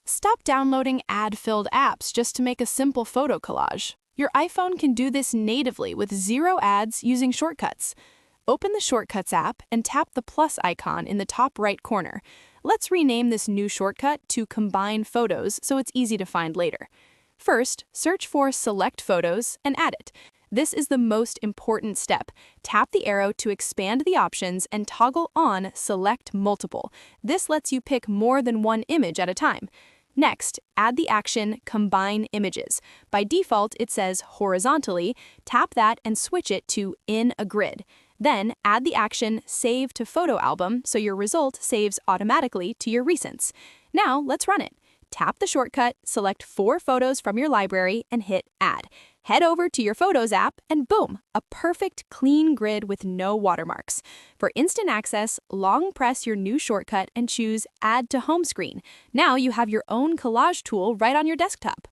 Stop downloading ad-filled apps just to make a simple photo collage. Your iPhone can do this natively with zero ads using shortcuts. Open the Shortcuts app and tap the plus icon in the top right corner. Let's rename this new shortcut to Combine Photos so it's easy to find later. First, search for Select Photos and add it. This is the most important step. Tap the arrow to expand the options and toggle on Select Multiple. This lets you pick more than one image at a time. Next, add the action Combine Images. By default, it says horizontally. Tap that and switch it to In a Grid. Then, add the action Save to Photo Album so your result saves automatically to your recents. Now, let's run it. Tap the shortcut, select 4 photos from your library, and hit Add. Head over to your Photos app, and boom, a perfect, clean grid with no watermarks. For instant access, long press your new shortcut and choose Add to Home Screen. Now you have your own collage tool right on your desktop.